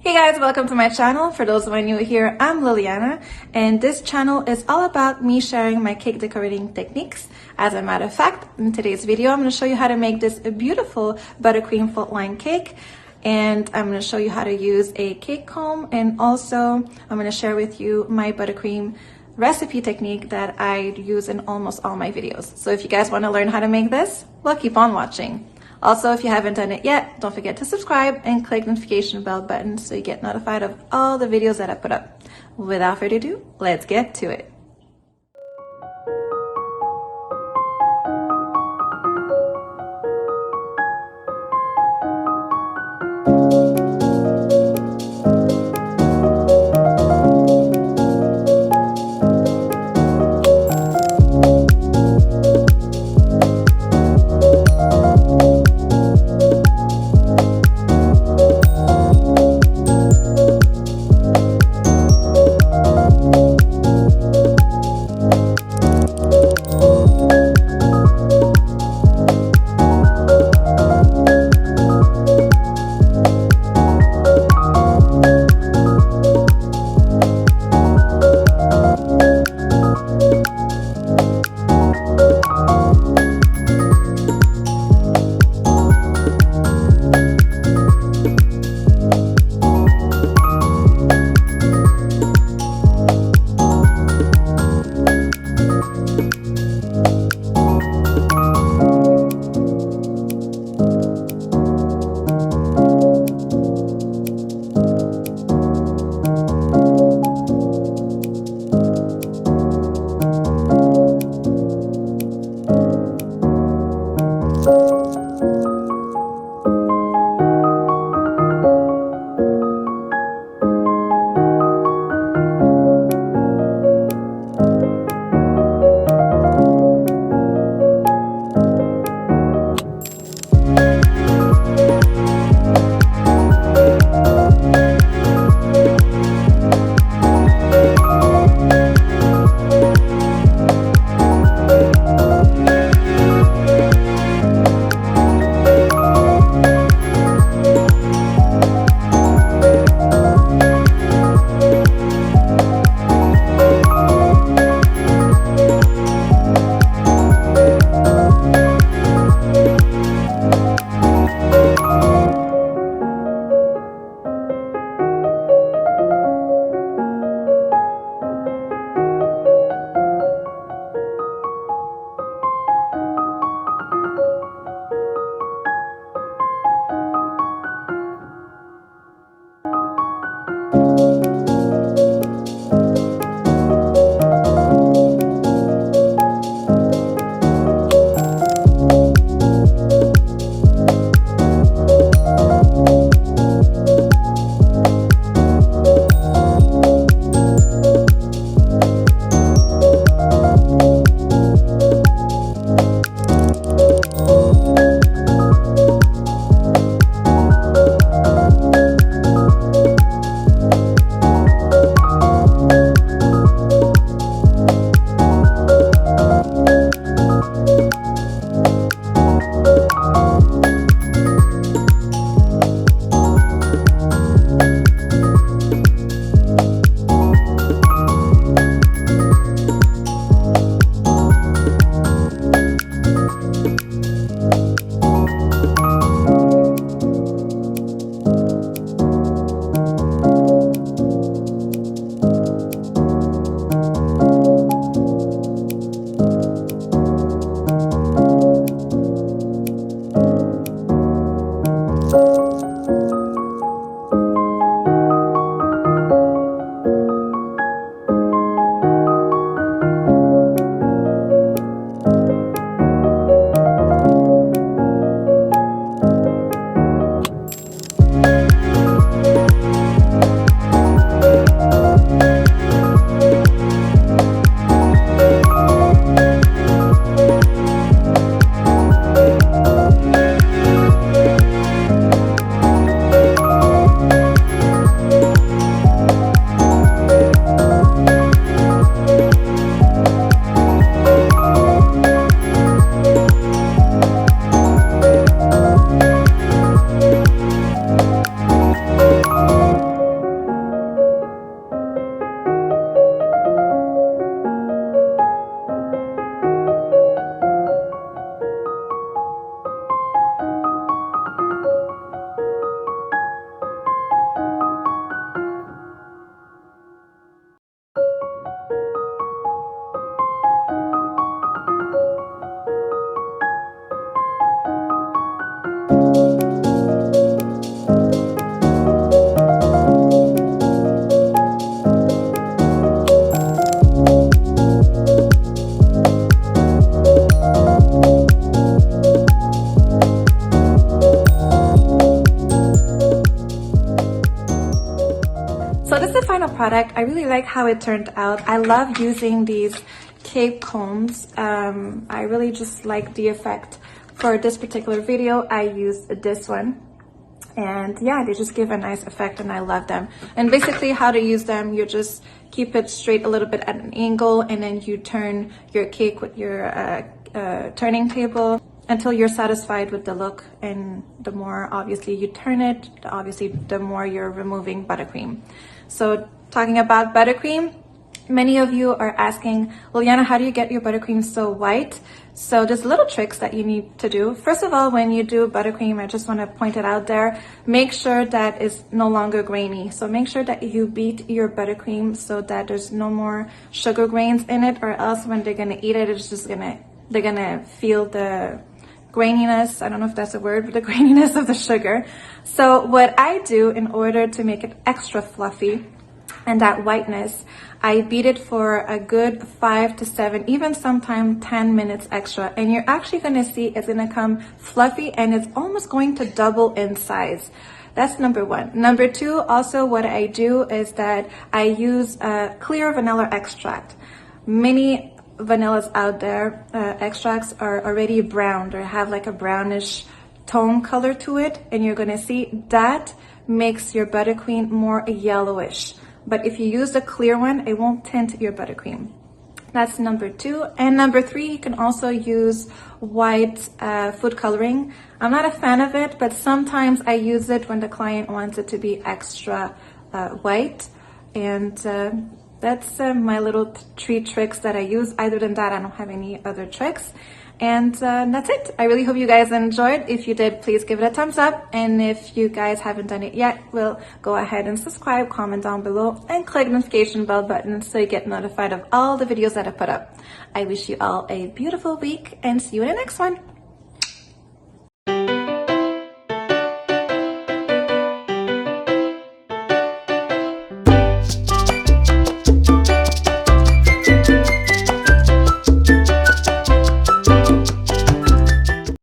Hey guys, welcome to my channel. For those of you new here, I'm Liliana, and this channel is all about me sharing my cake decorating techniques. As a matter of fact, in today's video, I'm going to show you how to make this beautiful buttercream foot line cake, and I'm going to show you how to use a cake comb, and also I'm going to share with you my buttercream recipe technique that I use in almost all my videos. So if you guys want to learn how to make this, well, keep on watching. Also, if you haven't done it yet, don't forget to subscribe and click the notification bell button so you get notified of all the videos that I put up. Without further ado, let's get to it. So this is the final product. I really like how it turned out. I love using these cake combs. I really just like the effect. For this particular video, I used this one. And yeah, they just give a nice effect and I love them. And basically how to use them, you just keep it straight a little bit at an angle and then you turn your cake with your turning table until you're satisfied with the look. And the more obviously you turn it, obviously the more you're removing buttercream. So talking about buttercream, many of you are asking, Liliana, how do you get your buttercream so white? So there's little tricks that you need to do. First of all, when you do buttercream, I just want to point it out there, make sure that it's no longer grainy. So make sure that you beat your buttercream so that there's no more sugar grains in it, or else when they're gonna eat it, they're gonna feel the graininess. I don't know if that's a word, but the graininess of the sugar. So what I do in order to make it extra fluffy and that whiteness, I beat it for a good 5 to 7, even sometimes 10 minutes extra. And you're actually gonna see it's gonna come fluffy and it's almost going to double in size. That's number one. Number two, also what I do is that I use clear vanilla extract. Many vanillas out there, extracts are already browned or have like a brownish tone color to it. And you're gonna see that makes your buttercream more yellowish. But if you use a clear one, it won't tint your buttercream. That's number two. And number three, you can also use white food coloring. I'm not a fan of it, but sometimes I use it when the client wants it to be extra white. And that's my little 3 tricks that I use. Other than that, I don't have any other tricks. And that's it. I really hope you guys enjoyed. If you did, please give it a thumbs up. And if you guys haven't done it yet, well, go ahead and subscribe, comment down below, and click the notification bell button so you get notified of all the videos that I put up. I wish you all a beautiful week and see you in the next one.